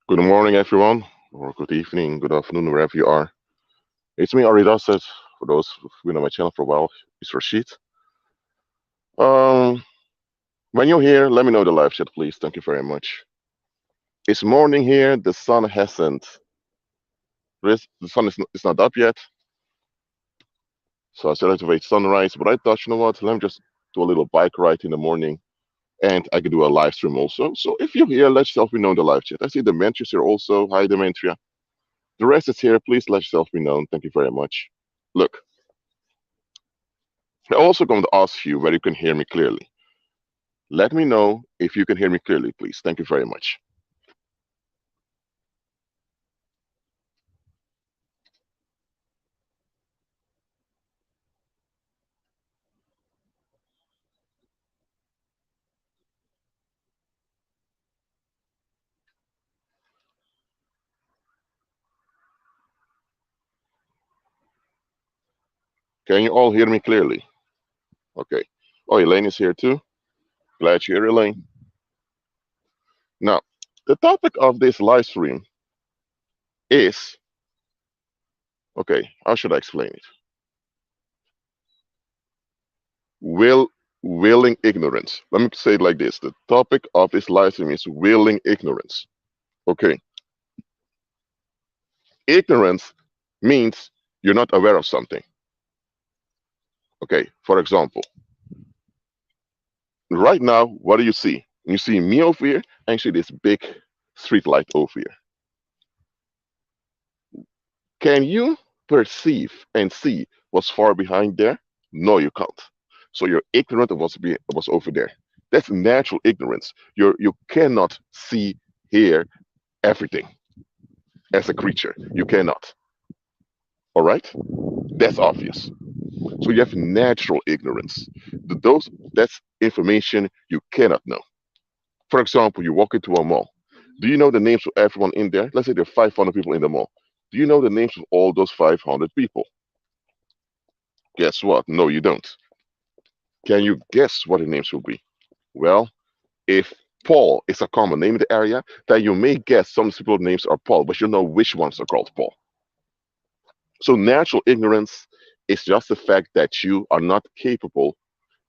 Good morning, everyone, or good evening, good afternoon, wherever you are. It's me, Ari Dasset. For those who've been on my channel for a while, it's Rashid. Um, when you're here, let me know the live chat, please. Thank you very much. It's morning here. The sun hasn't. The sun is not up yet, so I still have to wait sunrise. But I thought, you know what? Let me just do a little bike ride in the morning, and I could do a live stream also. So if you're here, let yourself be known in the live chat. I see Demetrius here also. Hi, Demetria. The rest is here. Please let yourself be known. Thank you very much. Look, I'm also going to ask you whether you can hear me clearly. Let me know if you can hear me clearly, please. Thank you very much. Can you all hear me clearly? Okay. Oh, Elaine is here too. Glad you're here, Elaine. Now, the topic of this live stream is okay, how should I explain it? Will willing ignorance. Let me say it like this. The topic of this live stream is willing ignorance. Okay. Ignorance means you're not aware of something. Okay, for example, right now, what do you see? You see me over here, and you see this big street light over here. Can you perceive and see what's far behind there? No, you can't. So you're ignorant of what's over there. That's natural ignorance. You cannot see, hear everything as a creature. You cannot. All right? That's obvious. So you have natural ignorance. That's information you cannot know. For example, you walk into a mall. Do you know the names of everyone in there? Let's say there are 500 people in the mall. Do you know the names of all those 500 people? Guess what? No, you don't. Can you guess what the names will be? Well, if Paul is a common name in the area, then you may guess some people's names are Paul, but you know which ones are called Paul. So natural ignorance is just the fact that you are not capable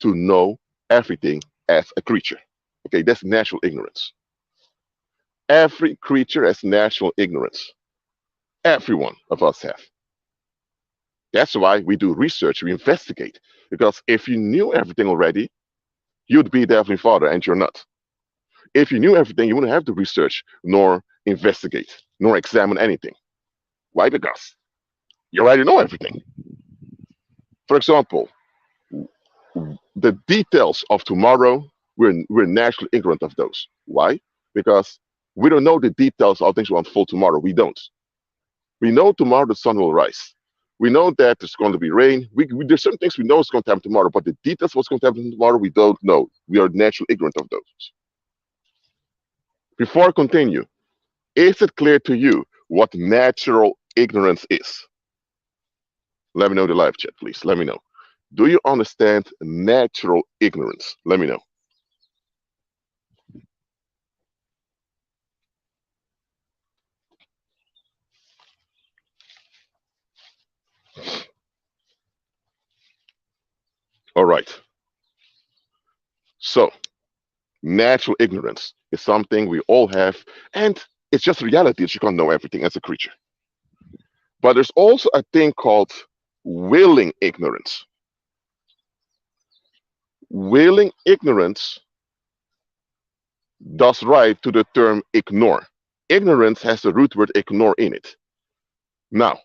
to know everything as a creature. Okay, that's natural ignorance. Every creature has natural ignorance. Every one of us have. That's why we do research, we investigate. Because if you knew everything already, you'd be the Heavenly Father, and you're not. If you knew everything, you wouldn't have to research, nor investigate, nor examine anything. Why? Because you already know everything. For example, the details of tomorrow, we're naturally ignorant of those. Why? Because we don't know the details of things will unfold tomorrow. We don't. We know tomorrow the sun will rise. We know that there's going to be rain. There's certain things we know is going to happen tomorrow, but the details of what's going to happen tomorrow, we don't know. We are naturally ignorant of those. Before I continue, is it clear to you what natural ignorance is? Let me know in the live chat, please. Let me know. Do you understand natural ignorance? Let me know. All right. So, natural ignorance is something we all have, and it's just reality that you can't know everything as a creature. But there's also a thing called willing ignorance. Willing ignorance does right to the term ignore. Ignorance has the root word ignore in it. Now,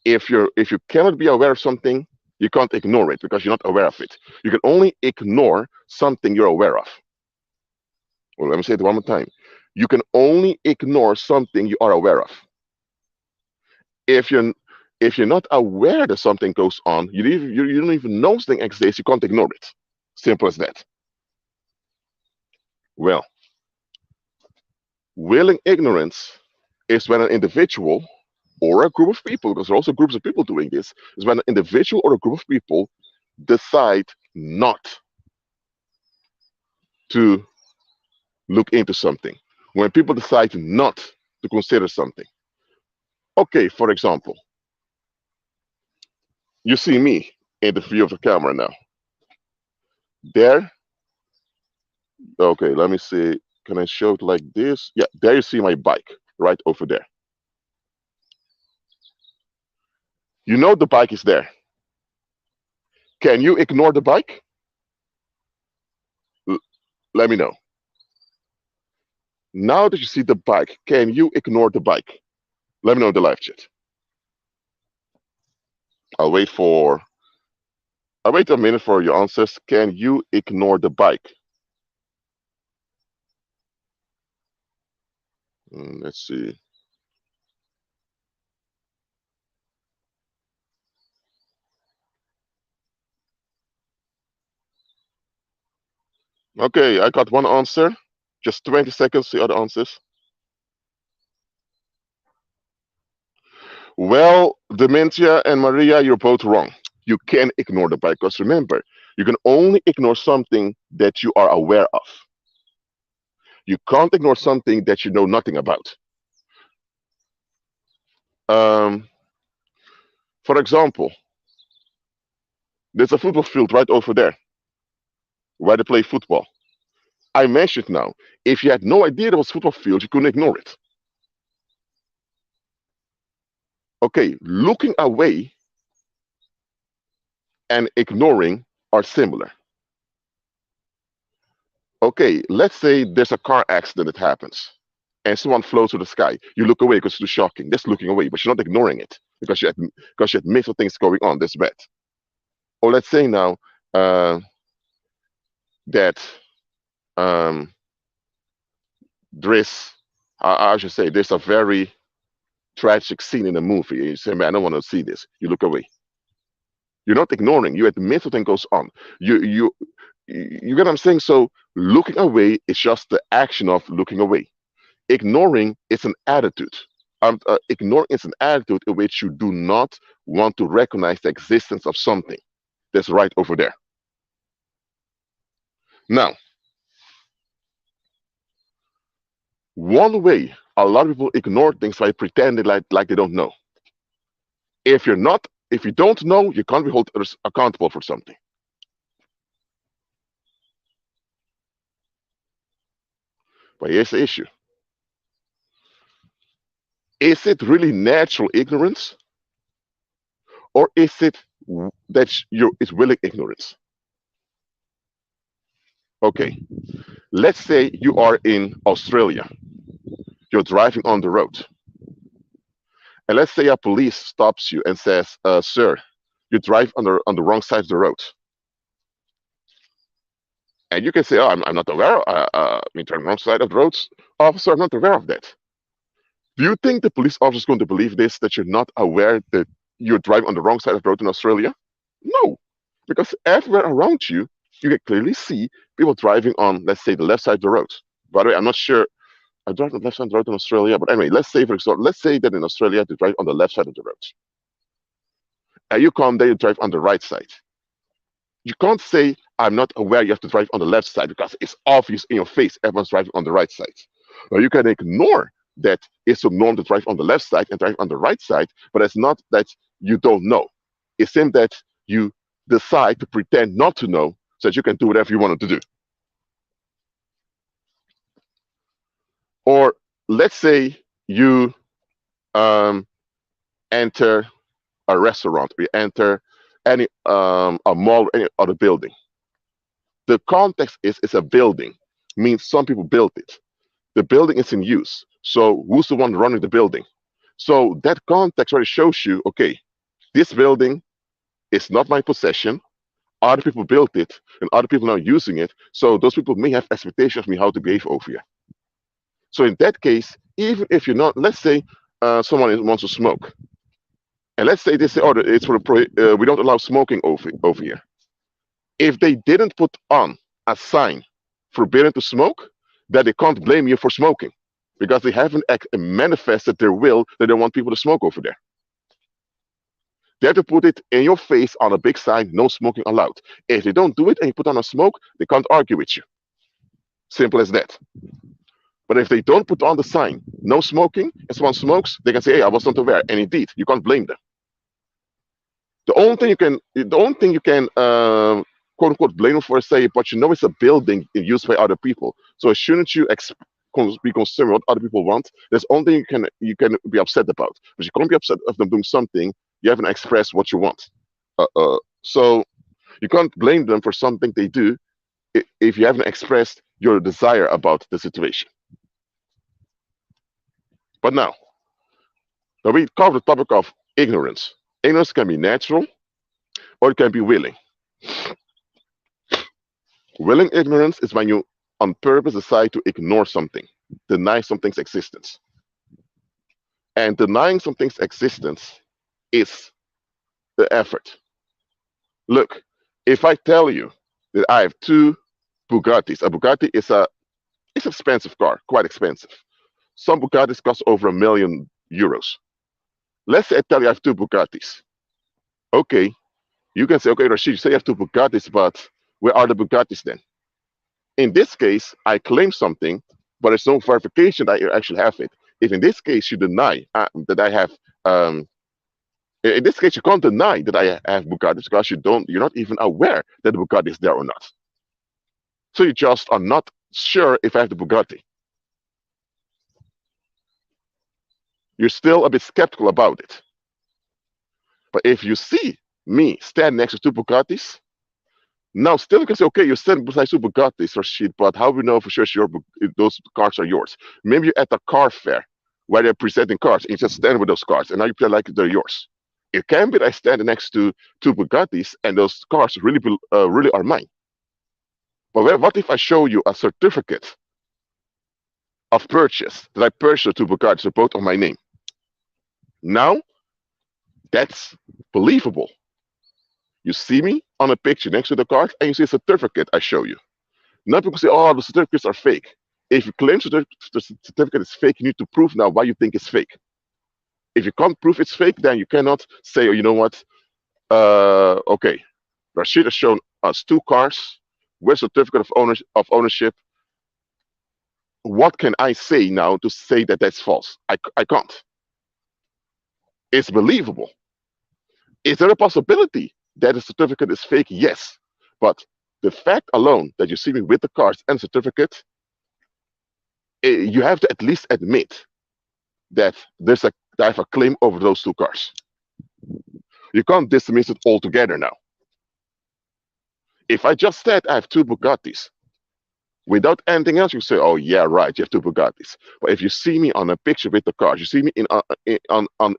if you cannot be aware of something, you can't ignore it because you're not aware of it. You can only ignore something you're aware of. Well, let me say it one more time. You can only ignore something you are aware of. If you're if you're not aware that something goes on, you don't even know something exists, you can't ignore it. Simple as that. Well, willing ignorance is when an individual or a group of people, because there are also groups of people doing this, is when an individual or a group of people decide not to look into something. When people decide not to consider something. Okay, for example, you see me in the view of the camera now. There, okay, let me see. Can I show it like this? Yeah, there you see my bike, right over there. You know the bike is there. Can you ignore the bike? L- Let me know. Now that you see the bike, can you ignore the bike? Let me know in the live chat. I'll wait for, I'll wait a minute for your answers. Can you ignore the bike? Let's see. Okay, I got one answer. Just 20 seconds to the other answers. Well, Dementia and Maria, you're both wrong. You can ignore the bike because remember, you can only ignore something that you are aware of. You can't ignore something that you know nothing about. Um, for example, there's a football field right over there where they play football. I mentioned now, if you had no idea there was a football field, you couldn't ignore it. Okay, looking away and ignoring are similar. Okay, let's say there's a car accident that happens and someone floats to the sky. You look away because it's too shocking. That's looking away, but you're not ignoring it because you admit things going on. That's bad. Or let's say now that um, there's, I should say, there's a very tragic scene in a movie. And you say, man, I don't want to see this. You look away. You're not ignoring. You admit something goes on. You get what I'm saying? So looking away is just the action of looking away. Ignoring is an attitude. Ignoring is an attitude in which you do not want to recognize the existence of something that's right over there. Now, one way a lot of people ignore things by pretending like they don't know. If you don't know, you can't be held others accountable for something. But here's the issue. Is it really natural ignorance? Or is it that it's willing ignorance? Okay, let's say you are in Australia. You're driving on the road. And let's say a police stops you and says, sir, you drive on the wrong side of the road. And you can say, oh, I'm not aware. I mean, turn wrong side of the road. Officer, I'm not aware of that. Do you think the police officer is going to believe this, that you're not aware that you're driving on the wrong side of the road in Australia? No, because everywhere around you, you can clearly see people driving on, let's say, the left side of the road. By the way, I'm not sure I drive on the left side of the road in Australia, but anyway, let's say, for example, let's say that in Australia, they drive on the left side of the road. And you come there, you drive on the right side. You can't say, I'm not aware you have to drive on the left side because it's obvious in your face, everyone's driving on the right side. Now, you can ignore that it's a norm to drive on the left side and drive on the right side, but it's not that you don't know. It's simply that you decide to pretend not to know so that you can do whatever you wanted to do. Or let's say you enter a restaurant, or you enter any a mall or any other building. The context is it's a building, means some people built it. The building is in use. So who's the one running the building? So that context already shows you, okay, this building is not my possession. Other people built it and other people are using it. So those people may have expectations of me how to behave over here. So in that case, even if you're not, let's say someone wants to smoke. And let's say they say, oh, it's for we don't allow smoking over here. If they didn't put on a sign forbidden to smoke, then they can't blame you for smoking because they haven't manifested their will that they want people to smoke over there. They have to put it in your face on a big sign, no smoking allowed. If they don't do it and you put on a smoke, they can't argue with you. Simple as that. But if they don't put on the sign, no smoking, and someone smokes, they can say, hey, I was not aware. And indeed, you can't blame them. The only thing you can quote unquote blame them for is say, but you know it's a building used by other people. So shouldn't you be concerned with what other people want? There's only thing you can be upset about. But you can't be upset of them doing something you haven't expressed what you want. So you can't blame them for something they do if you haven't expressed your desire about the situation. But now we cover the topic of ignorance. Ignorance can be natural or it can be willing. Willing ignorance is when you on purpose decide to ignore something, deny something's existence. And denying something's existence is the effort. Look, if I tell you that I have two Bugattis, a Bugatti is it's an expensive car, quite expensive. Some Bugattis cost over €1 million. Let's say I tell you I have two Bugattis. Okay, you can say, okay, Rashid, you say you have two Bugattis, but where are the Bugattis then? In this case, I claim something, but there's no verification that you actually have it. If in this case you deny that I have, in this case you can't deny that I have Bugattis because you're not even aware that the Bugatti is there or not. So you just are not sure if I have the Bugatti. You're still a bit skeptical about it. But if you see me stand next to two Bugattis, now still you can say, okay, you're standing beside two Bugattis, Rashid, but how do we know for sure those cars are yours? Maybe you're at a car fair where they're presenting cars and you just stand with those cars and now you feel like they're yours. It can be that I stand next to two Bugattis and those cars really are mine. But what if I show you a certificate of purchase that I purchased two Bugattis, they're both on my name? Now, that's believable. You see me on a picture next to the card and you see a certificate I show you. Not people say, oh, the certificates are fake. If you claim the certificate is fake, you need to prove now why you think it's fake. If you can't prove it's fake, then you cannot say, oh, you know what? Okay, Rashid has shown us two cars with certificate of ownership. What can I say now to say that that's false? I can't. It's believable. Is there a possibility that the certificate is fake? Yes. But the fact alone that you see me with the cards and certificate, you have to at least admit that I have a claim over those two cars. You can't dismiss it altogether now. If I just said I have two Bugattis, without anything else, you say, oh yeah, right, you have two Bugattis. But if you see me on a picture with the cars, you see me in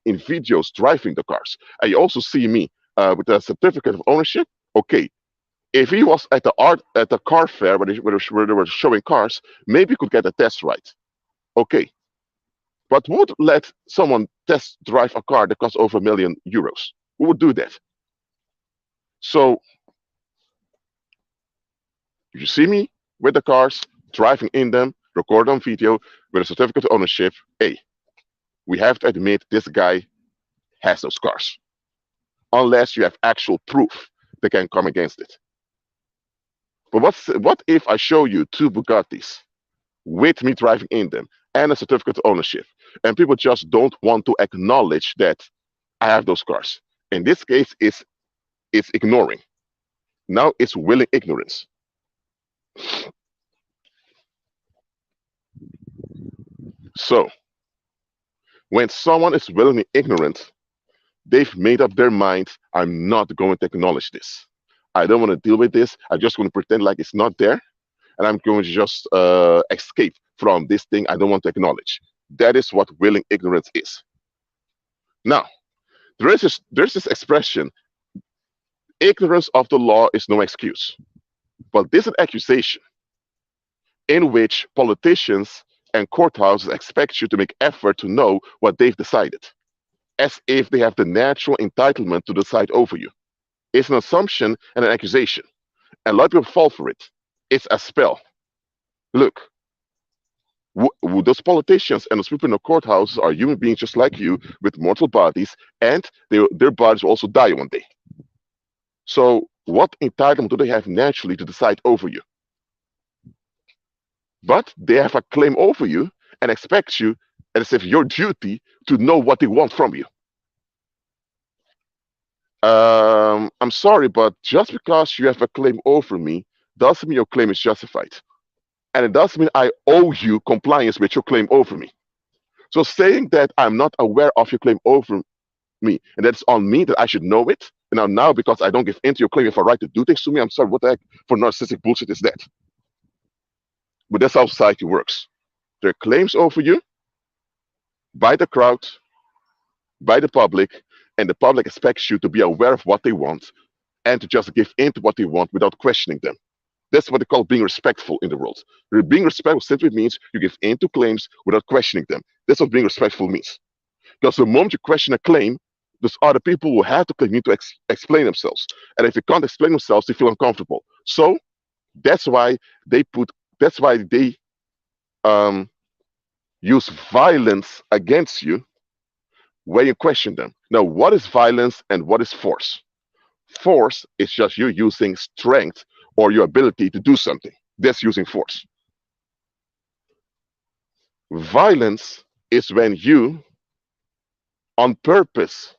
videos driving the cars, and you also see me with a certificate of ownership, okay. If he was at the car fair where they were showing cars, maybe he could get a test right. Okay. But who would let someone test drive a car that costs over €1 million? Who would do that? So you see me with the cars, driving in them, record on video with a certificate of ownership. Hey, we have to admit this guy has those cars. Unless you have actual proof that can come against it. But what if I show you two Bugattis with me driving in them and a certificate of ownership, and people just don't want to acknowledge that I have those cars? In this case, it's ignoring. Now it's willing ignorance. So, when someone is willingly ignorant, they've made up their mind, I'm not going to acknowledge this. I don't want to deal with this. I'm just going to pretend like it's not there. And I'm going to just escape from this thing I don't want to acknowledge. That is what willing ignorance is. Now, there's this expression, ignorance of the law is no excuse. But this is an accusation in which politicians and courthouses expect you to make effort to know what they've decided, as if they have the natural entitlement to decide over you. It's an assumption and an accusation. And a lot of people fall for it. It's a spell. Look, those politicians and those people in the courthouses are human beings just like you with mortal bodies, and their bodies will also die one day. So what entitlement do they have naturally to decide over you? but they have a claim over you and expect you, as if your duty, to know what they want from you. I'm sorry, but just because you have a claim over me doesn't mean your claim is justified. And it doesn't mean I owe you compliance with your claim over me. So saying that I'm not aware of your claim over me and that's on me, that I should know it, and now because I don't give in to your claim, you have a right to do things to me, I'm sorry, what the heck for narcissistic bullshit is that? But that's how society works. There are claims over you by the crowd, by the public, and the public expects you to be aware of what they want and to just give in to what they want without questioning them. That's what they call being respectful in the world. Being respectful simply means you give in to claims without questioning them. That's what being respectful means. Because the moment you question a claim, there's other people who have to claim need to explain themselves. And if they can't explain themselves, they feel uncomfortable. So that's why they put. That's why they use violence against you when you question them. Now, what is violence and what is force? Force is just you using strength or your ability to do something. That's using force. Violence is when you, on purpose,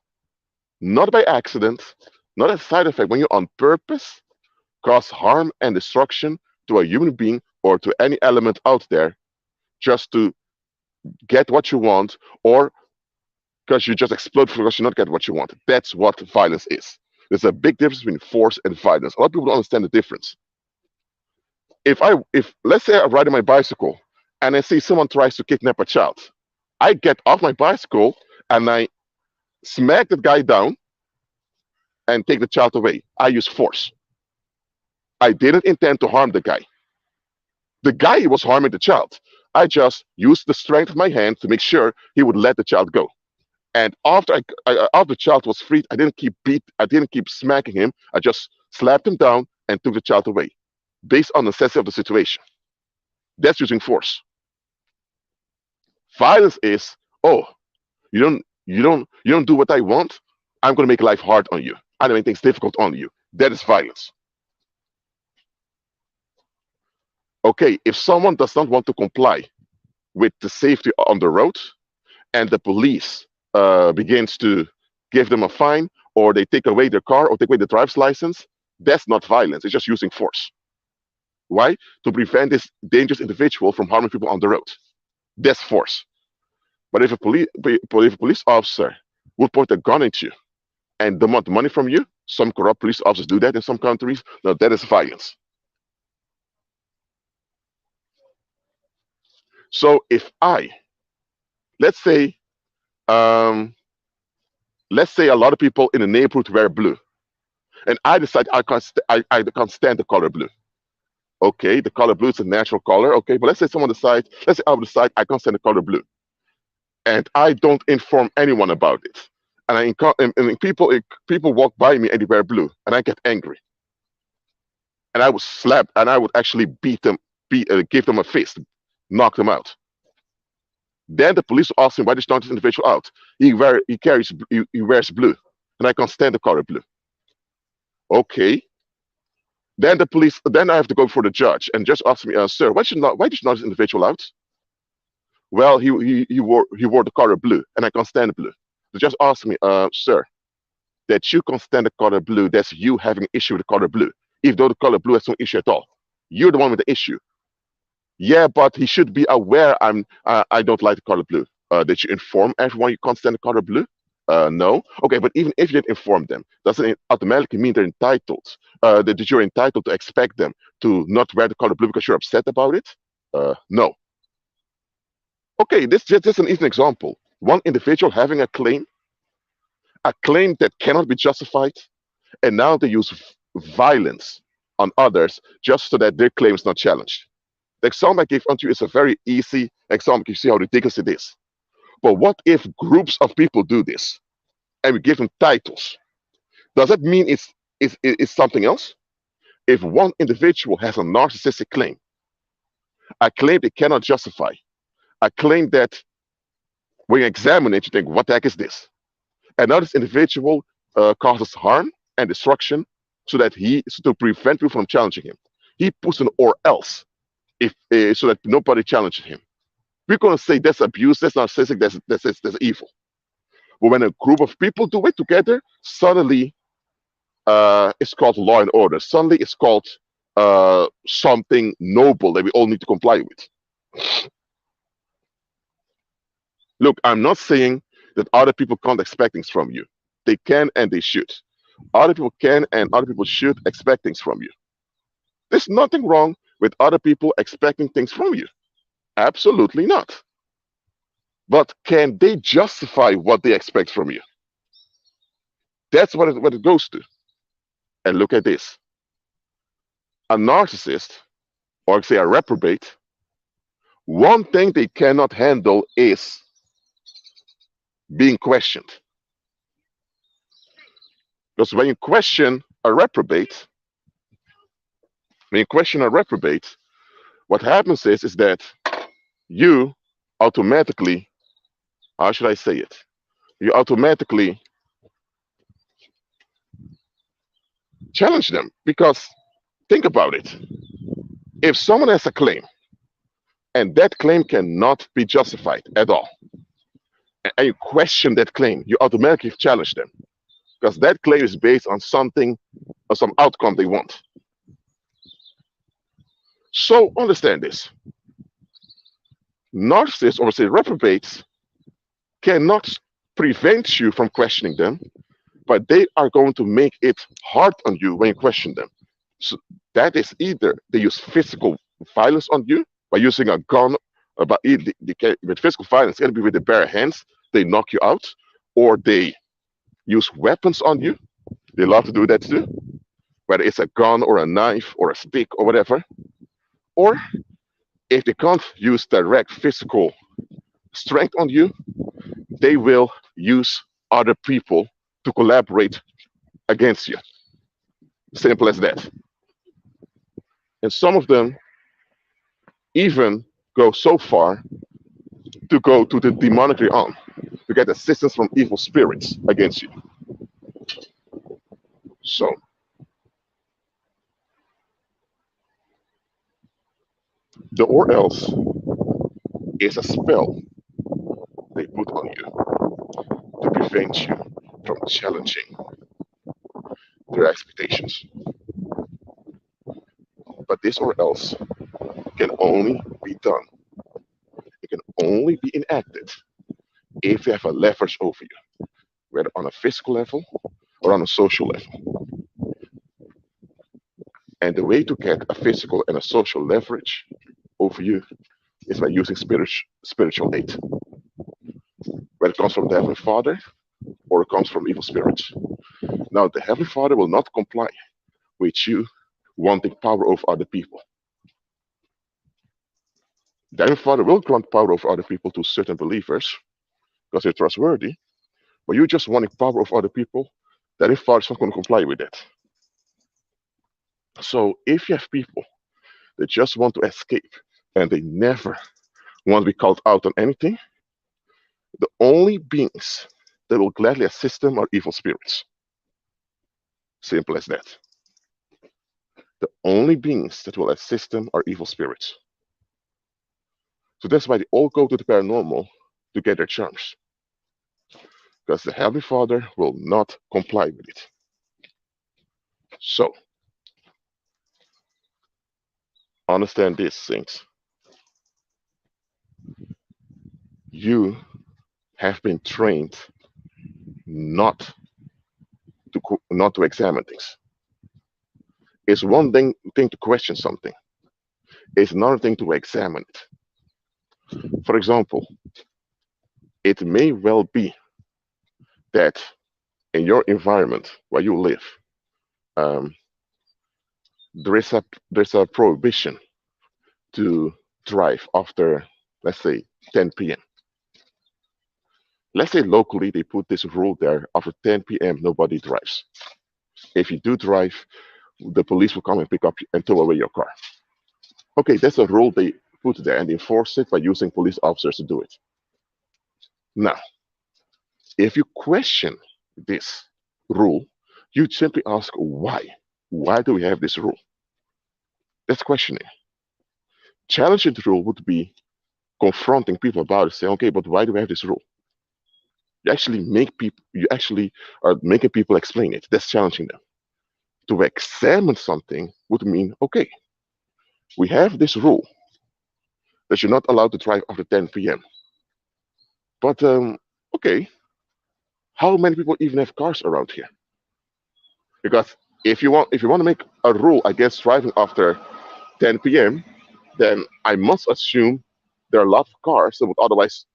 not by accident, not as a side effect, when you on purpose cause harm and destruction to a human being or to any element out there just to get what you want, or because you just explode because you not get what you want. That's what violence is. There's a big difference between force and violence. A lot of people don't understand the difference. If let's say I'm riding my bicycle and I see someone tries to kidnap a child, I get off my bicycle and I smack the guy down and take the child away. I use force. I didn't intend to harm the guy. The guy was harming the child. I just used the strength of my hand to make sure he would let the child go. And after the child was freed, I didn't keep smacking him. I just slapped him down and took the child away, based on the necessity of the situation. That's using force. Violence is, oh, you don't do what I want. I'm going to make life hard on you. I'm going to make things difficult on you. That is violence. Okay, if someone does not want to comply with the safety on the road, and the police begins to give them a fine, or they take away their car, or take away the driver's license, that's not violence. It's just using force. Why? To prevent this dangerous individual from harming people on the road. That's force. But if a police officer would point a gun at you and demand money from you, some corrupt police officers do that in some countries. Now that is violence. So if let's say, um, let's say a lot of people in the neighborhood wear blue, and I decide I can't stand the color blue. Okay, the color blue is a natural color. Okay, but let's say I would decide I can't stand the color blue, and I don't inform anyone about it, and people walk by me and they wear blue, and I get angry, and I would slap, and I would actually give them a fist, knock them out. Then the police ask him, why did you knock this individual out? He wears blue, and I can't stand the color blue. Okay. Then I have to go before the judge, and just ask me, sir, why did you knock this individual out? Well, he wore the color blue, and I can't stand blue. The judge asked me, sir, that you can't stand the color blue, that's you having an issue with the color blue, even though the color blue has no issue at all. You're the one with the issue. Yeah, but he should be aware I don't like the color blue. Did you inform everyone you can't stand the color blue? No. Okay, but even if you didn't inform them, doesn't it automatically mean they're entitled? That you're entitled to expect them to not wear the color blue because you're upset about it? No. Okay, this is just an easy example. One individual having a claim that cannot be justified, and now they use violence on others just so that their claim is not challenged. The example I gave unto you is a very easy example. You see how ridiculous it is. But what if groups of people do this and we give them titles? Does that mean it's something else? If one individual has a narcissistic claim, a claim they cannot justify, a claim that when you examine it, you think, what the heck is this? And now this individual causes harm and destruction so to prevent you from challenging him. He puts an or else. if so that nobody challenges him. We're going to say that's abuse, that's narcissistic, that's evil. But when a group of people do it together, suddenly it's called law and order. Suddenly it's called something noble that we all need to comply with. Look, I'm not saying that other people can't expect things from you. They can and they should. Other people can and other people should expect things from you. There's nothing wrong with other people expecting things from you. Absolutely not. But can they justify what they expect from you? That's what it goes to. And look at this. A narcissist, or say a reprobate, one thing they cannot handle is being questioned. Because when you question a reprobate, what happens is that you automatically, how should I say it? You automatically challenge them. Because think about it. If someone has a claim and that claim cannot be justified at all, and you question that claim, you automatically challenge them. Because that claim is based on something or some outcome they want. So understand this. Narcissists, or say reprobates, cannot prevent you from questioning them, but they are going to make it hard on you when you question them. So that is either they use physical violence on you by using a gun, but with physical violence, it's going to be with the bare hands, they knock you out, or they use weapons on you. They love to do that too, whether it's a gun or a knife or a stick or whatever. Or if they can't use direct physical strength on you, they will use other people to collaborate against you. Simple as that. And some of them even go so far to go to the demonic realm to get assistance from evil spirits against you. So, the or else is a spell they put on you to prevent you from challenging their expectations. But this or else can only be done, it can only be enacted if you have a leverage over you, whether on a physical level or on a social level. And the way to get a physical and a social leverage over you is by using spiritual aid, whether it comes from the Heavenly Father or it comes from evil spirits. Now, the Heavenly Father will not comply with you wanting power over other people. The Heavenly Father will grant power over other people to certain believers because they're trustworthy, but you just wanting power over other people, the Heavenly Father is not going to comply with that. So if you have people that just want to escape and they never want to be called out on anything, the only beings that will gladly assist them are evil spirits. Simple as that. The only beings that will assist them are evil spirits. So that's why they all go to the paranormal to get their charms. Because the Heavenly Father will not comply with it. So, understand this, saints. You have been trained not to examine things. It's one thing to question something. It's another thing to examine it. For example, it may well be that in your environment where you live, um, there's a prohibition to drive after, let's say, 10 p.m. Let's say locally they put this rule there: after 10 p.m. nobody drives. If you do drive, the police will come and pick up and tow away your car. Okay, that's a rule they put there, and they enforce it by using police officers to do it. Now, if you question this rule, you simply ask why. Why do we have this rule? That's questioning. Challenging the rule would be confronting people about it, saying, okay, but why do we have this rule? You actually are making people explain it. That's challenging them. To examine something would mean, okay, we have this rule that you're not allowed to drive after 10 p.m. But okay, how many people even have cars around here? Because if you want to make a rule against driving after 10 p.m., then I must assume there are a lot of cars that would otherwise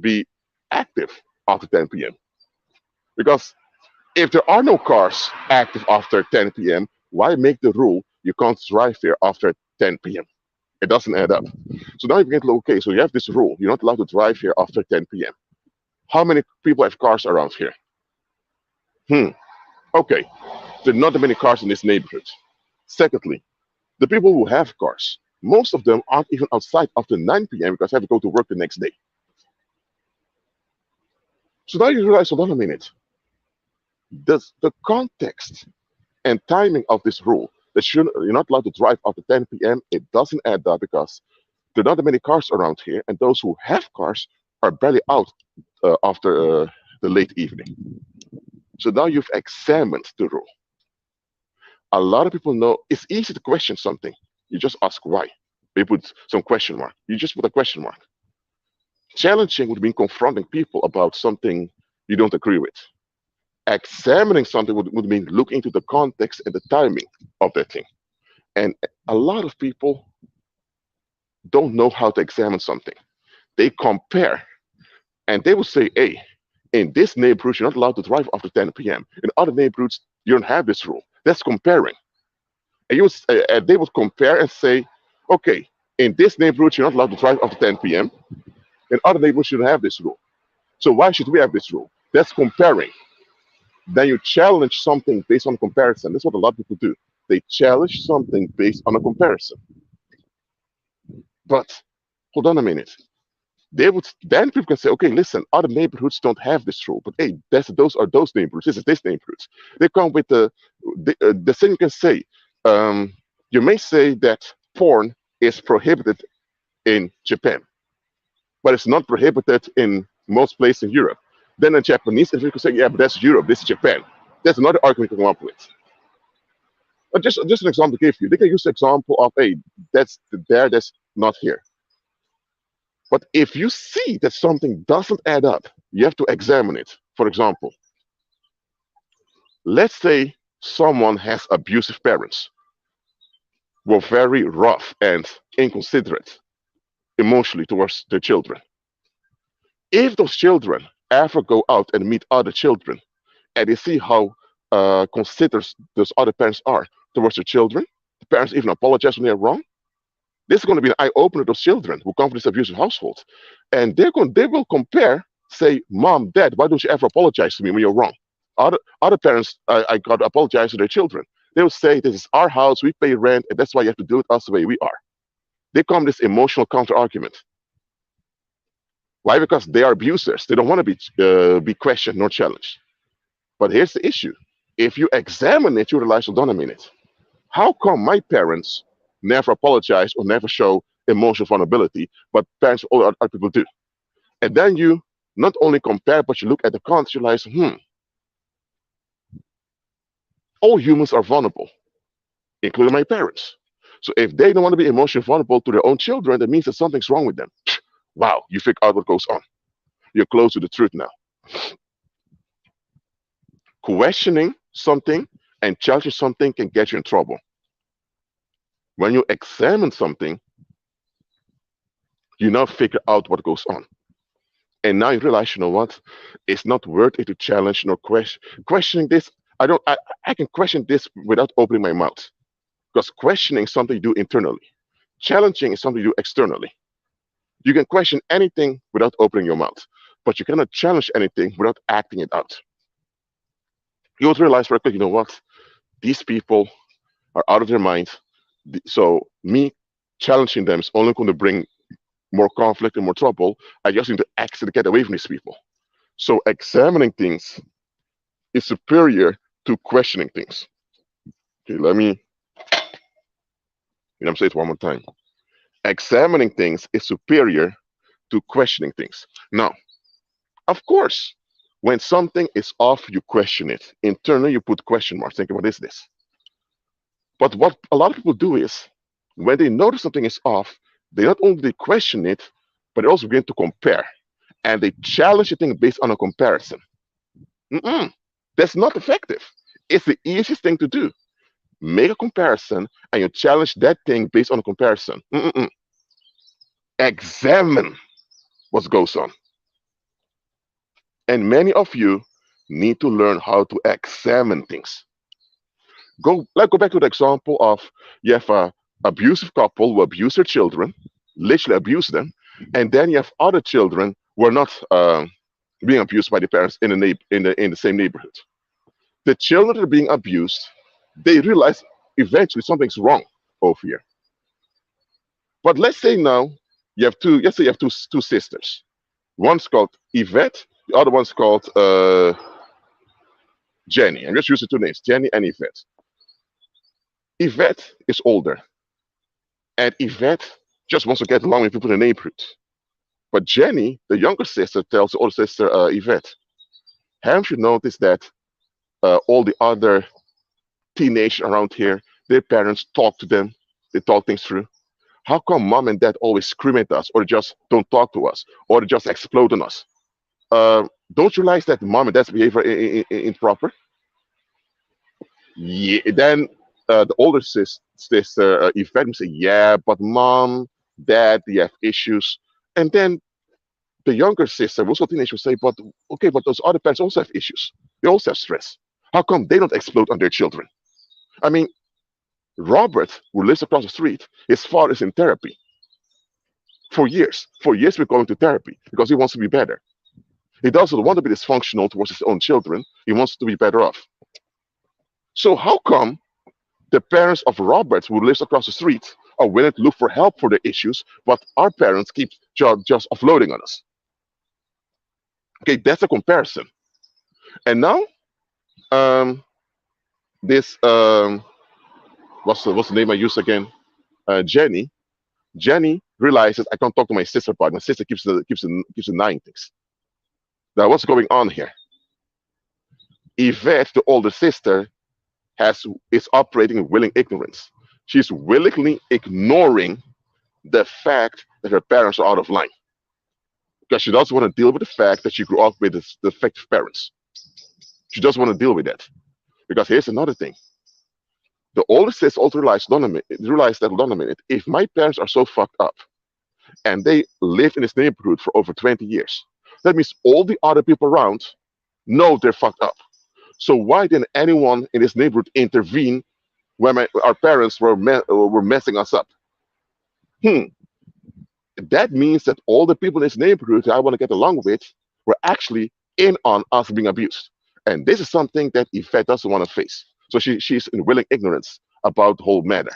be active after 10 p.m. Because if there are no cars active after 10 p.m., why make the rule you can't drive here after 10 p.m.? It doesn't add up. So now you get okay. So you have this rule: you're not allowed to drive here after 10 p.m. How many people have cars around here? Hmm. Okay. There are not that many cars in this neighborhood. Secondly, the people who have cars, most of them aren't even outside after 9 p.m. because they have to go to work the next day. So now you realize, hold on a minute, the context and timing of this rule that you're not allowed to drive after 10 p.m., it doesn't add up because there are not that many cars around here, and those who have cars are barely out after the late evening. So now you've examined the rule. A lot of people know it's easy to question something. You just ask why. They put some question mark. You just put a question mark. Challenging would mean confronting people about something you don't agree with. Examining something would mean looking into the context and the timing of that thing. And a lot of people don't know how to examine something. They compare and they will say, hey, in this neighborhood, you're not allowed to drive after 10 p.m. In other neighborhoods, you don't have this rule. That's comparing. And they would compare and say, okay, in this neighborhood, you're not allowed to drive after 10 p.m. In other neighborhoods, you don't have this rule. So why should we have this rule? That's comparing. Then you challenge something based on comparison. That's what a lot of people do. They challenge something based on a comparison. But hold on a minute. They would then people can say, okay, listen, other neighborhoods don't have this rule, but hey, those are those neighborhoods. This is this neighborhoods. They come with the thing you can say. Um, you may say that porn is prohibited in Japan, but it's not prohibited in most places in Europe. Then a Japanese individual could say, yeah, but that's Europe, this is Japan. That's another argument to come up with. Just an example to give you. They can use the example of, hey, that's there, that's not here. But if you see that something doesn't add up, you have to examine it. For example, let's say someone has abusive parents who are very rough and inconsiderate emotionally towards their children. If those children ever go out and meet other children and they see how considerate those other parents are towards their children, the parents even apologize when they're wrong. This is going to be an eye opener to those children who come from this abusive household, and they will compare, say, "Mom, Dad, why don't you ever apologize to me when you're wrong?" Other parents, I got to apologize to their children. They will say, "This is our house, we pay rent, and that's why you have to do it us the way we are." They come this emotional counter argument. Why? Because they are abusers. They don't want to be questioned nor challenged. But here's the issue: if you examine it, you realize, hold on a minute. How come my parents never apologize or never show emotional vulnerability, but parents all other people do? And then you not only compare, but you look at the context, you realize, all humans are vulnerable, including my parents. So if they don't want to be emotionally vulnerable to their own children, that means that something's wrong with them. Wow, you figure out what goes on. You're close to the truth now. Questioning something and challenging something can get you in trouble. When you examine something, you now figure out what goes on. And now you realize, you know what? It's not worth it to challenge nor questioning this. I can question this without opening my mouth. Because questioning is something you do internally. Challenging is something you do externally. You can question anything without opening your mouth, but you cannot challenge anything without acting it out. You will realize very quickly, you know what? These people are out of their mind. So me challenging them is only going to bring more conflict and more trouble. I just need to actually get away from these people. So examining things is superior to questioning things. Okay, let me say it one more time. Examining things is superior to questioning things. Now, of course, when something is off, you question it. Internally, you put question marks, thinking, what is this? But what a lot of people do is, when they notice something is off, they not only question it, but they also begin to compare. And they challenge the thing based on a comparison. Mm-mm, that's not effective. It's the easiest thing to do. Make a comparison and you challenge that thing based on a comparison. Mm-mm-mm. Examine what goes on. And many of you need to learn how to examine things. Let's go back to the example of you have a abusive couple who abuse their children, literally abuse them, and then you have other children who are not being abused by the parents in the same neighborhood. The children that are being abused, they realize eventually something's wrong over here. But let's say now you have two. Let's say you have two sisters. One's called Yvette, the other one's called Jenny. I'm just using two names, Jenny and Yvette. Yvette is older, and Yvette just wants to get along with people in the neighborhood. But Jenny, the younger sister, tells the older sister, Yvette, haven't you noticed that all the other teenagers around here, their parents talk to them, they talk things through? How come mom and dad always scream at us, or just don't talk to us, or just explode on us? Don't you realize that mom and dad's behavior is improper? Yeah, then the older sister, Yvette, will say, yeah, but mom, dad, they have issues. And then the younger sister, also a teenager, will say, but okay, but those other parents also have issues. They also have stress. How come they don't explode on their children? I mean, Robert, who lives across the street, his father is in therapy for years. For years, we're going to therapy because he wants to be better. He doesn't want to be dysfunctional towards his own children. He wants to be better off. So how come the parents of Robert, who lives across the street, are willing to look for help for their issues, but our parents keep just offloading on us? Okay, that's a comparison. And now, um, this what's the name I use again? Jenny. Jenny realizes I can't talk to my sister about it. My sister keeps denying things. Now, what's going on here? Yvette, the older sister, is operating in willing ignorance. She's willingly ignoring the fact that her parents are out of line because she doesn't want to deal with the fact that she grew up with defective parents. She doesn't want to deal with that because here's another thing. The older sister also realized that, hold on a minute, if my parents are so fucked up and they live in this neighborhood for over 20 years, that means all the other people around know they're fucked up. So why didn't anyone in this neighborhood intervene when our parents were messing us up? Hmm. That means that all the people in this neighborhood that I want to get along with were actually in on us being abused. And this is something that Yvette doesn't want to face. So she's in willing ignorance about the whole matter.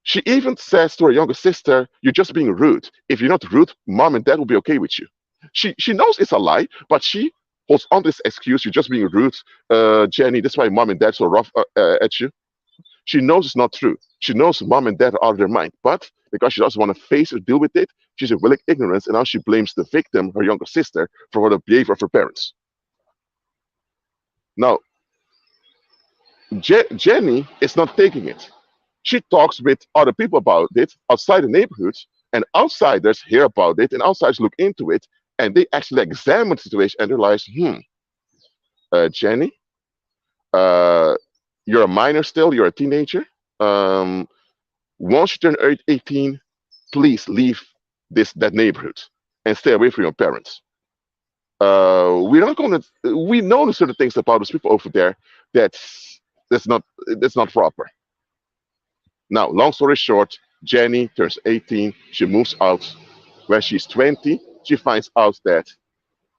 She even says to her younger sister, you're just being rude. If you're not rude, mom and dad will be okay with you. She knows it's a lie, but she holds on to this excuse, you're just being rude, Jenny, that's why mom and dad are so rough at you. She knows it's not true. She knows mom and dad are out of their mind, but because she doesn't want to face or deal with it, she's in willing ignorance, and now she blames the victim, her younger sister, for the behavior of her parents. Now, Jenny is not taking it. She talks with other people about it outside the neighborhood, and outsiders hear about it, and outsiders look into it, and they actually examine the situation and realize, Jenny, uh, you're a minor still, you're a teenager. Um, Once you turn 18, please leave that neighborhood and stay away from your parents. We're not going to. We know certain things about those people over there that's not proper. Now, long story short, Jenny turns 18. She moves out. When she's 20, she finds out that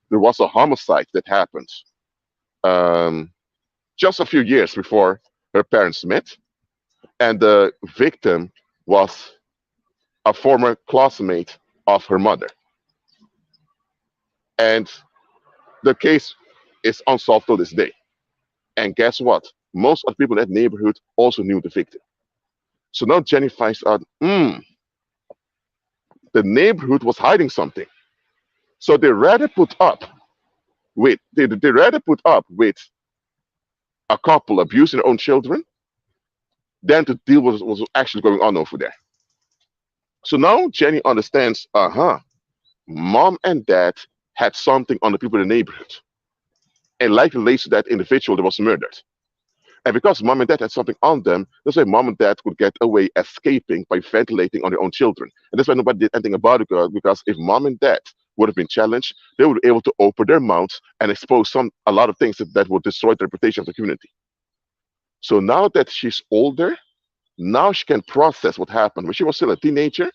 there was a homicide that happened um, just a few years before her parents met, and the victim was a former classmate of her mother. And the case is unsolved to this day. And guess what? Most of the people in that neighborhood also knew the victim. So now Jenny finds out, the neighborhood was hiding something. So they rather put up they rather put up with a couple abusing their own children than to deal with what was actually going on over there. So now Jenny understands, mom and dad had something on the people in the neighborhood, and likely relates to that individual that was murdered. And because mom and dad had something on them, that's why mom and dad could get away escaping by ventilating on their own children. And that's why nobody did anything about it, because if mom and dad would have been challenged, they would be able to open their mouths and expose a lot of things that would destroy the reputation of the community. So now that she's older, now she can process what happened. When she was still a teenager,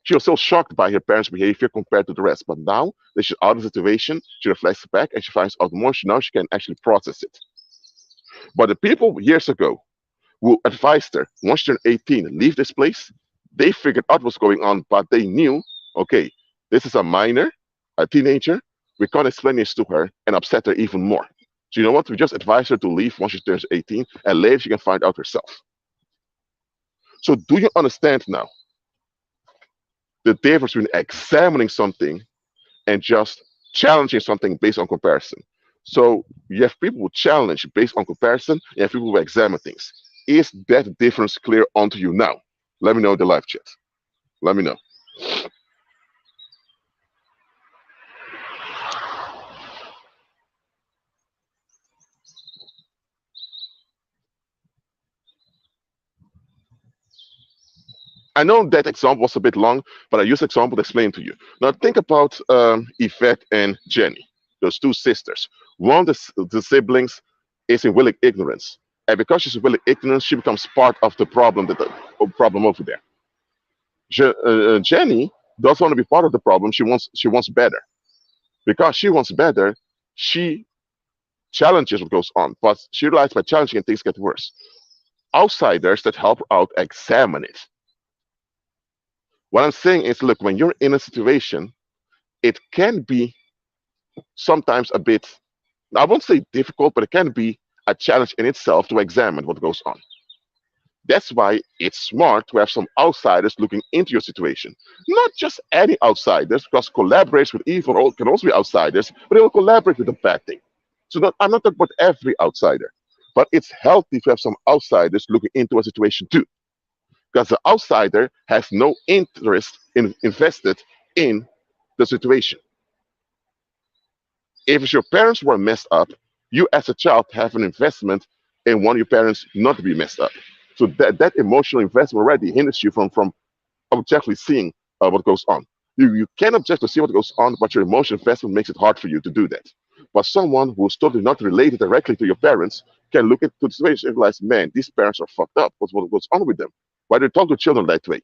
she was still shocked by her parents' behavior compared to the rest. But now that she's out of the situation, she reflects back and she finds out more. Now she can actually process it. But the people years ago who advised her, once you turn 18, leave this place, they figured out what's going on, but they knew, okay, this is a minor, a teenager. We can't explain this to her and upset her even more. So you know what? We just advise her to leave once she turns 18, and later she can find out herself. So do you understand now the difference between examining something and just challenging something based on comparison? So you have people who challenge based on comparison, you have people who examine things. Is that difference clear onto you now? Let me know in the live chat. Let me know. I know that example was a bit long, but I use example to explain to you. Now think about Yvette and Jenny, those two sisters. One of the siblings is in willing ignorance, and because she's in willing ignorance, she becomes part of the problem problem over there. Jenny doesn't want to be part of the problem. She wants better. Because she wants better, she challenges what goes on, but she realizes by challenging it, things get worse. Outsiders that help her out examine it. What I'm saying is, look, when you're in a situation, it can be sometimes a bit, I won't say difficult, but it can be a challenge in itself to examine what goes on. That's why it's smart to have some outsiders looking into your situation. Not just any outsiders, because collaborators with evil can also be outsiders, but they will collaborate with the bad thing. So I'm not talking about every outsider, but it's healthy to have some outsiders looking into a situation too, because the outsider has no interest invested in the situation. If it's your parents were messed up, you as a child have an investment in one of your parents not to be messed up. So that emotional investment already hinders you from objectively seeing what goes on. You can objectively see what goes on, but your emotional investment makes it hard for you to do that. But someone who's totally not related directly to your parents can look at the situation and realize, man, these parents are fucked up. What goes on with them? Why do they talk to children that way?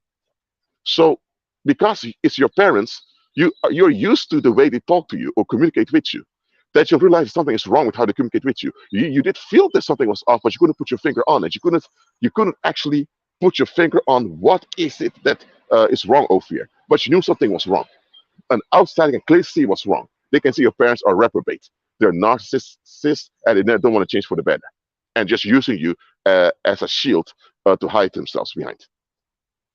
So because it's your parents, you're used to the way they talk to you or communicate with you, that you realize something is wrong with how they communicate with you. You did feel that something was off, but you couldn't put your finger on it. You couldn't actually put your finger on what is it that is wrong over here. But you knew something was wrong. An outsider can clearly see what's wrong. They can see your parents are reprobate. They're narcissists, and they don't want to change for the better, and just using you as a shield to hide themselves behind.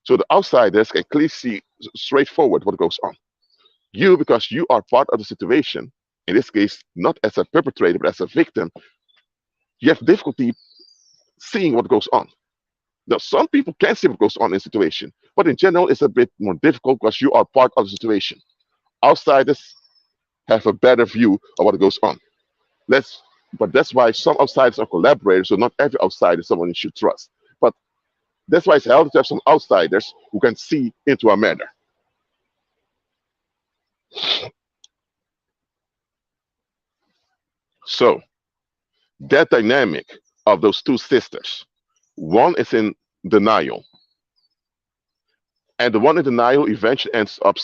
So the outsiders can clearly see straightforward what goes on. You, because you are part of the situation, in this case, not as a perpetrator, but as a victim, you have difficulty seeing what goes on. Now, some people can see what goes on in a situation, but in general, it's a bit more difficult because you are part of the situation. Outsiders have a better view of what goes on. But that's why some outsiders are collaborators, so not every outsider is someone you should trust. But that's why it's healthy to have some outsiders who can see into a matter. So that dynamic of those two sisters, one is in denial, and the one in denial eventually ends up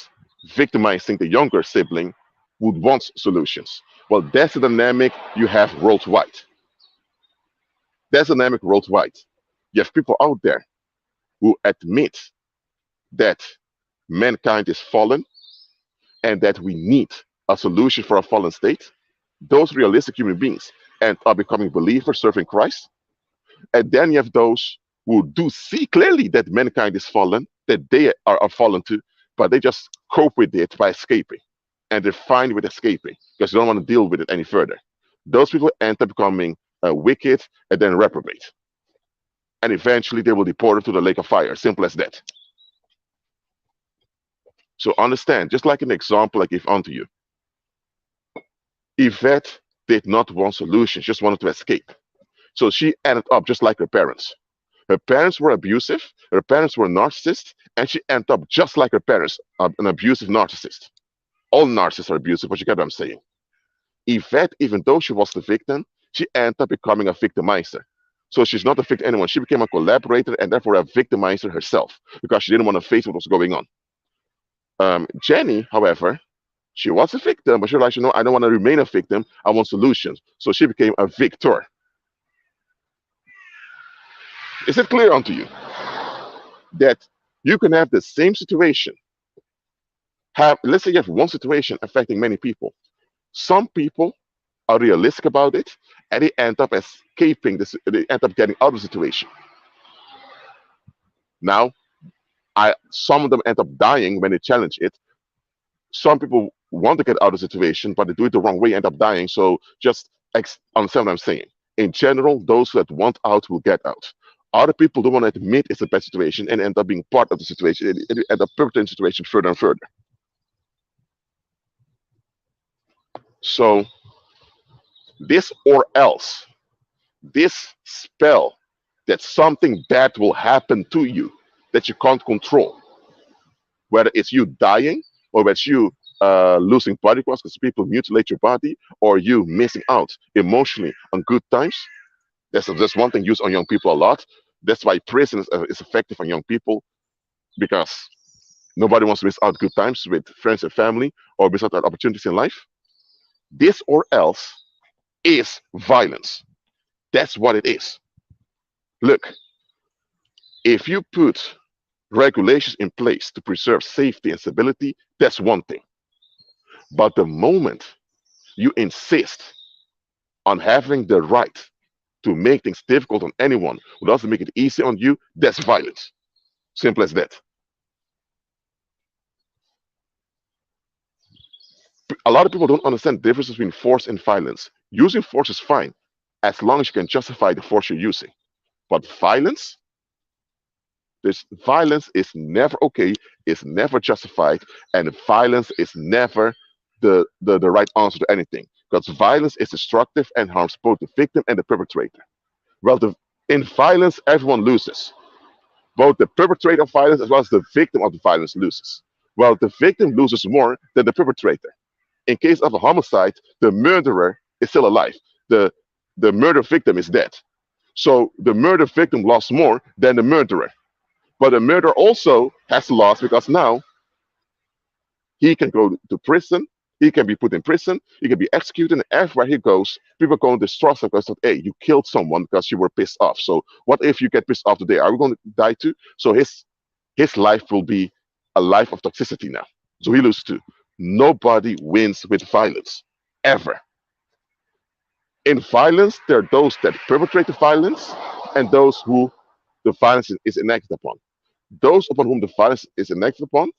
victimizing the younger sibling who wants solutions. Well, that's the dynamic you have worldwide. That's the dynamic worldwide. You have people out there who admit that mankind is fallen and that we need a solution for a fallen state. Those realistic human beings and are becoming believers serving Christ. And then you have those who do see clearly that mankind is fallen, that they are fallen too, but they just cope with it by escaping. And they're fine with escaping because they don't want to deal with it any further. Those people end up becoming wicked and then reprobate. And eventually they will be deported to the lake of fire. Simple as that. So understand, just like an example I give unto you, Yvette did not want solutions, just wanted to escape. So she ended up just like her parents. Her parents were abusive, her parents were narcissists, and she ended up just like her parents, an abusive narcissist. All narcissists are abusive, but you get what I'm saying. Yvette, even though she was the victim, she ended up becoming a victimizer. So she's not a victim anyone. She became a collaborator and therefore a victimizer herself because she didn't want to face what was going on. Jenny, however, she was a victim, but she realized, I don't want to remain a victim. I want solutions. So she became a victor. Is it clear unto you that you can have the same situation? Let's say you have one situation affecting many people. Some people are realistic about it, and they end up escaping this. They end up getting out of the situation. Now, some of them end up dying when they challenge it. Some people want to get out of the situation, but they do it the wrong way, end up dying. So just understand what I'm saying. In general, those that want out will get out. Other people don't want to admit it's a bad situation and end up being part of the situation. They end up perpetrating the situation further and further. So this or else, this spell that something bad will happen to you that you can't control, whether it's you dying or whether it's you losing body parts because people mutilate your body, or you missing out emotionally on good times. That's one thing used on young people a lot. That's why prison is effective on young people, because nobody wants to miss out good times with friends and family or miss out on opportunities in life. This or else is violence. That's what it is. Look, if you put regulations in place to preserve safety and stability, that's one thing. But the moment you insist on having the right to make things difficult on anyone who doesn't make it easy on you, that's violence. Simple as that. A lot of people don't understand the difference between force and violence. Using force is fine as long as you can justify the force you're using. But violence is never okay, it's never justified, and violence is never the right answer to anything. Because violence is destructive and harms both the victim and the perpetrator. Well, in violence, everyone loses. Both the perpetrator of violence as well as the victim of the violence loses. Well, the victim loses more than the perpetrator. In case of a homicide, the murderer is still alive. The murder victim is dead. So the murder victim lost more than the murderer. But the murderer also has lost because now he can go to prison. He can be put in prison. He can be executed. And everywhere he goes, people are going to distrust him because, hey, you killed someone because you were pissed off. So what if you get pissed off today? Are we going to die too? So his life will be a life of toxicity now. So he loses too. Nobody wins with violence, ever. In violence, there are those that perpetrate the violence and those who the violence is enacted upon. Those upon whom the violence is enacted upon,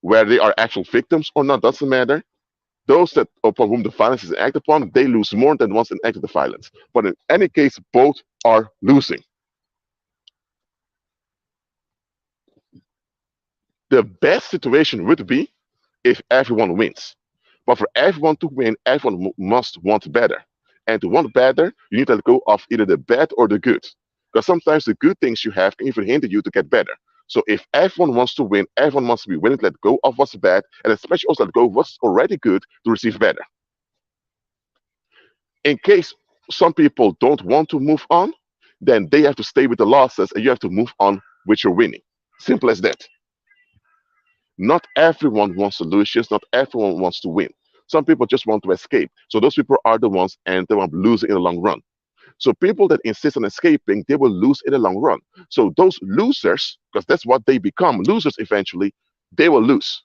where they are actual victims or not, doesn't matter. Those that upon whom the violence is enacted upon, they lose more than once enacted the violence. But in any case, both are losing. The best situation would be if everyone wins. But for everyone to win, everyone must want better. And to want better, you need to let go of either the bad or the good. Because sometimes the good things you have can even hinder you to get better. So if everyone wants to win, everyone must be willing to let go of what's bad, and especially also let go of what's already good to receive better. In case some people don't want to move on, then they have to stay with the losses and you have to move on with your winning. Simple as that. Not everyone wants solutions, not everyone wants to win. Some people just want to escape. So those people are the ones and they want losing in the long run. So people that insist on escaping, they will lose in the long run. So those losers, because that's what they become, losers eventually, they will lose.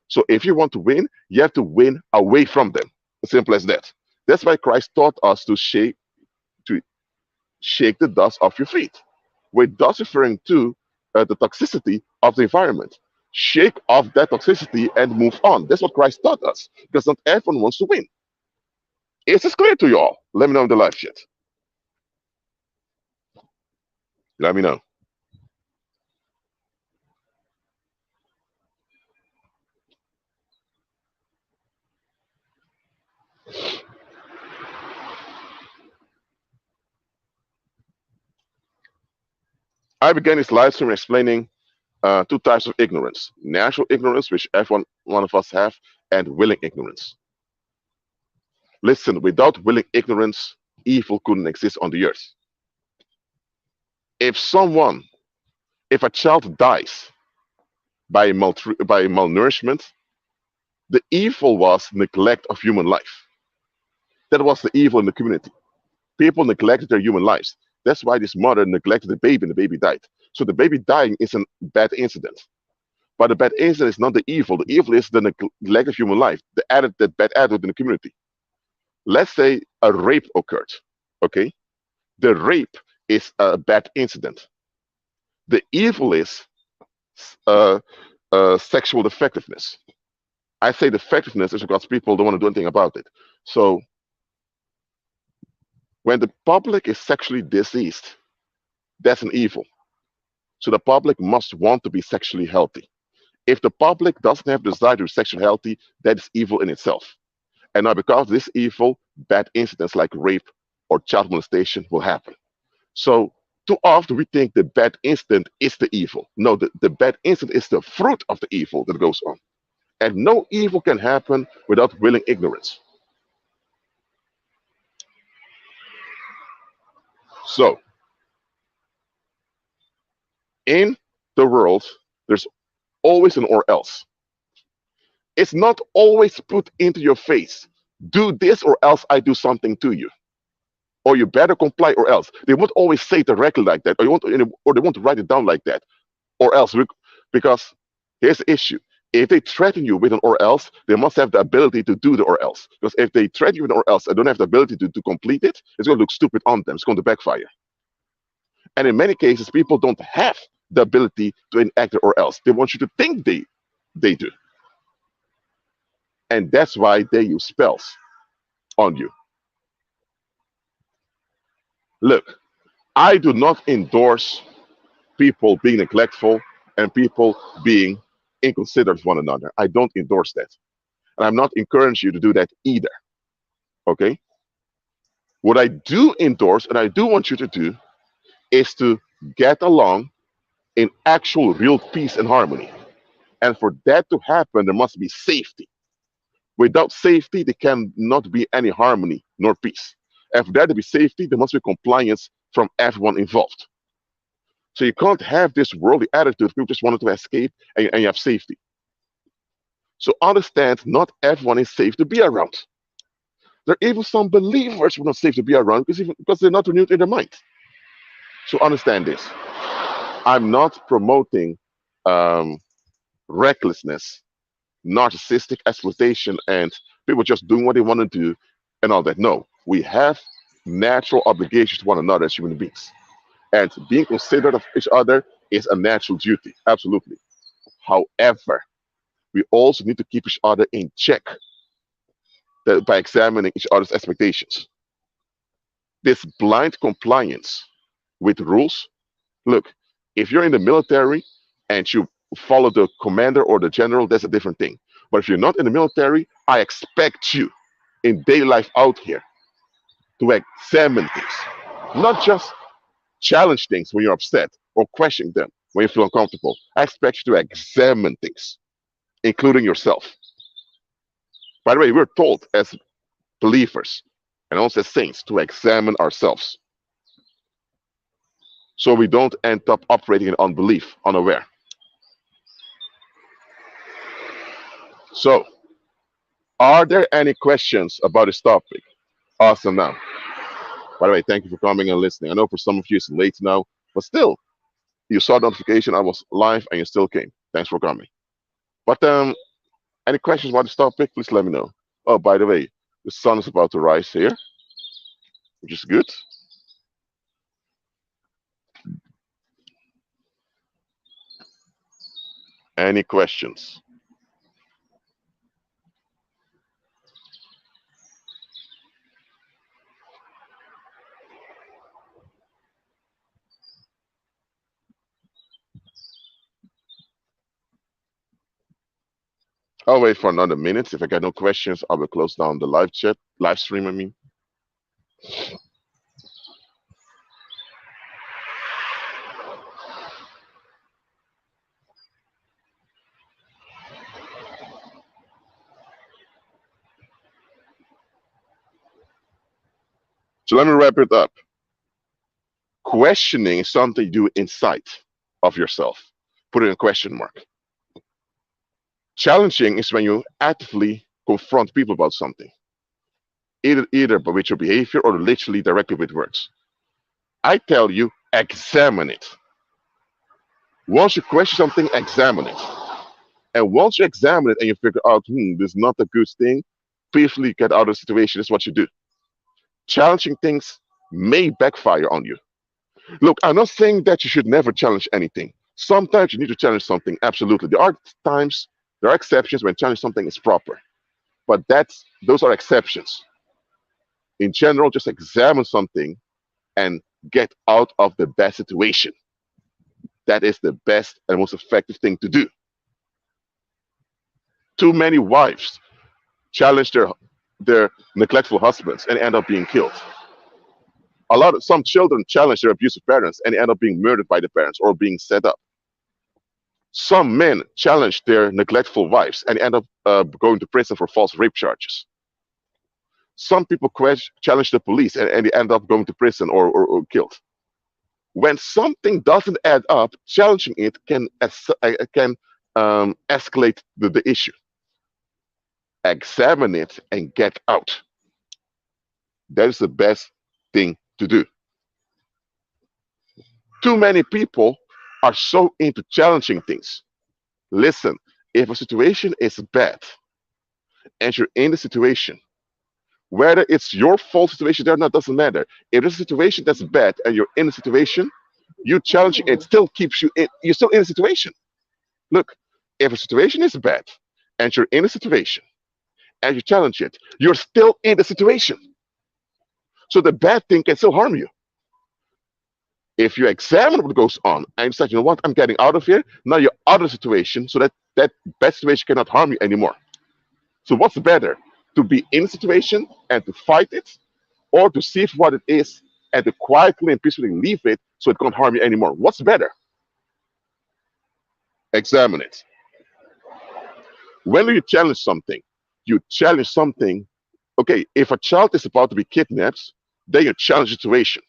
So if you want to win, you have to win away from them. As simple as that. That's why Christ taught us to shake the dust off your feet. With dust referring to the toxicity of the environment. shake off that toxicity and move on. That's what Christ taught us, because not everyone wants to win. Is this clear to you all? Let me know in the live chat. Let me know. I began this live stream explaining two types of ignorance: natural ignorance, which every one of us have, and willing ignorance. Listen, without willing ignorance, evil couldn't exist on the earth. If someone, if a child dies by malnourishment, the evil was neglect of human life. That was the evil in the community. People neglected their human lives. That's why this mother neglected the baby and the baby died. So the baby dying is a bad incident. But the bad incident is not the evil. The evil is the neglect of human life, the bad attitude in the community. Let's say a rape occurred. Okay, the rape is a bad incident. The evil is uh, sexual defectiveness. I say defectiveness is because people don't want to do anything about it. So when the public is sexually diseased, that's an evil. So the public must want to be sexually healthy. If the public doesn't have the desire to be sexually healthy, that is evil in itself. And now, because of this evil, bad incidents like rape or child molestation will happen. So, too often we think the bad incident is the evil. No, the bad incident is the fruit of the evil that goes on. And no evil can happen without willing ignorance. So, in the world, there's always an or else. It's not always put into your face. Do this or else I do something to you. Or you better comply or else. They won't always say it directly like that, or they won't write it down like that, or else. Because here's the issue: if they threaten you with an or else, they must have the ability to do the or else. Because if they threaten you with an or else and don't have the ability to complete it, it's going to look stupid on them. It's going to backfire. And in many cases, people don't have the ability to enact the or else. They want you to think they do, and that's why they use spells on you. Look, I do not endorse people being neglectful and people being inconsiderate of one another. I don't endorse that. And I'm not encouraging you to do that either. Okay? What I do endorse and I do want you to do is to get along in actual real peace and harmony. And for that to happen, there must be safety. Without safety, there cannot be any harmony nor peace. And for there to be safety, there must be compliance from everyone involved. So you can't have this worldly attitude. People just wanted to escape and you have safety. So understand, not everyone is safe to be around. There are even some believers who are not safe to be around because they're not renewed in their mind. So understand this. I'm not promoting um, recklessness, narcissistic exploitation, and people just doing what they want to do and all that. No, we have natural obligations to one another as human beings. And being considerate of each other is a natural duty, absolutely. However, we also need to keep each other in check by examining each other's expectations. This blind compliance with rules, look, if you're in the military and you follow the commander or the general, that's a different thing. But if you're not in the military, I expect you in daily life out here to examine things, not just challenge things when you're upset or question them when you feel uncomfortable. I expect you to examine things, including yourself. By the way, we're told as believers and also as saints to examine ourselves so we don't end up operating in unbelief, unaware. So, are there any questions about this topic? Awesome now. By the way, thank you for coming and listening. I know for some of you it's late now, but still, you saw the notification I was live and you still came. Thanks for coming. But any questions about this topic, please let me know. Oh, by the way, the sun is about to rise here, which is good. Any questions? I'll wait for another minute. If I get no questions, I will close down the live chat, live stream, I mean. So let me wrap it up. Questioning is something you do inside of yourself. Put it in question mark. Challenging is when you actively confront people about something, either by with your behavior or literally directly with words. I tell you, examine it. Once you question something, examine it. And once you examine it and you figure out, this is not a good thing, peacefully get out of the situation. Is what you do. Challenging things may backfire on you. Look, I'm not saying that you should never challenge anything. Sometimes you need to challenge something. Absolutely. There are exceptions when challenge something is proper. But those are exceptions. In general, just examine something and get out of the bad situation. That is the best and most effective thing to do. Too many wives challenge their neglectful husbands and end up being killed. Some children challenge their abusive parents and end up being murdered by the parents or being set up. Some men challenge their neglectful wives and end up going to prison for false rape charges. Some people challenge the police and they end up going to prison or killed. When something doesn't add up, challenging it can escalate the issue. Examine it and get out. That is the best thing to do. Too many people are so into challenging things. Listen, if a situation is bad and you're in the situation, whether it's your fault situation or not, doesn't matter. If it's a situation that's bad and you're in a situation, you challenge it still keeps you in. You're still in a situation. Look, if a situation is bad and you're in a situation and you challenge it, you're still in the situation. So the bad thing can still harm you. If you examine what goes on and you decide, you know what, I'm getting out of here, now you're out of the situation, so that bad situation cannot harm you anymore. So what's better? To be in the situation and to fight it, or to see what it is and to quietly and peacefully leave it so it can't harm you anymore? What's better? Examine it. When you challenge something, you challenge something. Okay, if a child is about to be kidnapped, then you challenge the situation.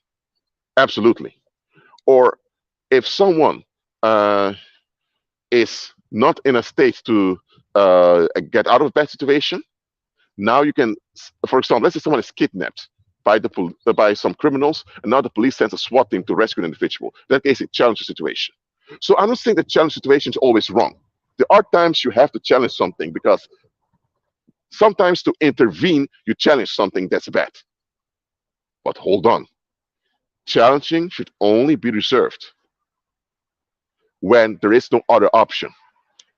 Absolutely. Or if someone is not in a state to get out of a bad situation, now you can, for example, let's say someone is kidnapped by some criminals, and now the police sends a SWAT team to rescue an individual. In that case, it challenges the situation. So I'm not saying that challenge situation is always wrong. There are times you have to challenge something because sometimes to intervene, you challenge something that's bad. But hold on. Challenging should only be reserved when there is no other option.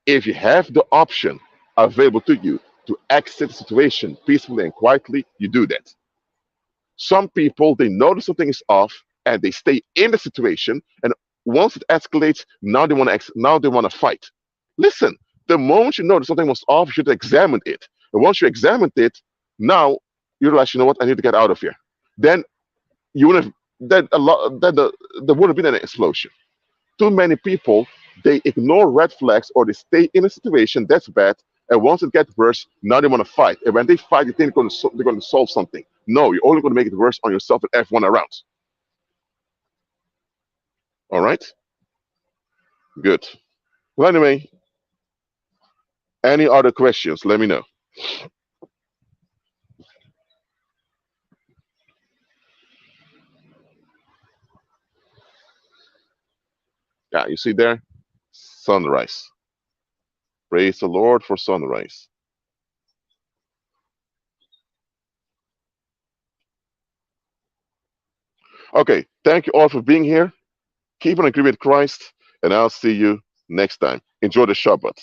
If you have the option available to you to exit the situation peacefully and quietly, you do that. Some people, they notice something is off and they stay in the situation, and once it escalates, now they want to fight. Listen, the moment you notice something was off, you should examine it. And once you examined it, now you realize, you know what, I need to get out of here. Then you would have then a lot then there would have been an explosion. Too many people, they ignore red flags or they stay in a situation that's bad, and once it gets worse, now they want to fight. And when they fight, they think they're going to solve something. No, you're only going to make it worse on yourself and everyone around. All right? Good. Well, anyway, any other questions? Let me know. Yeah, you see there? Sunrise. Praise the Lord for sunrise. Okay, thank you all for being here. Keep on agreeing with Christ, and I'll see you next time. Enjoy the Shabbat.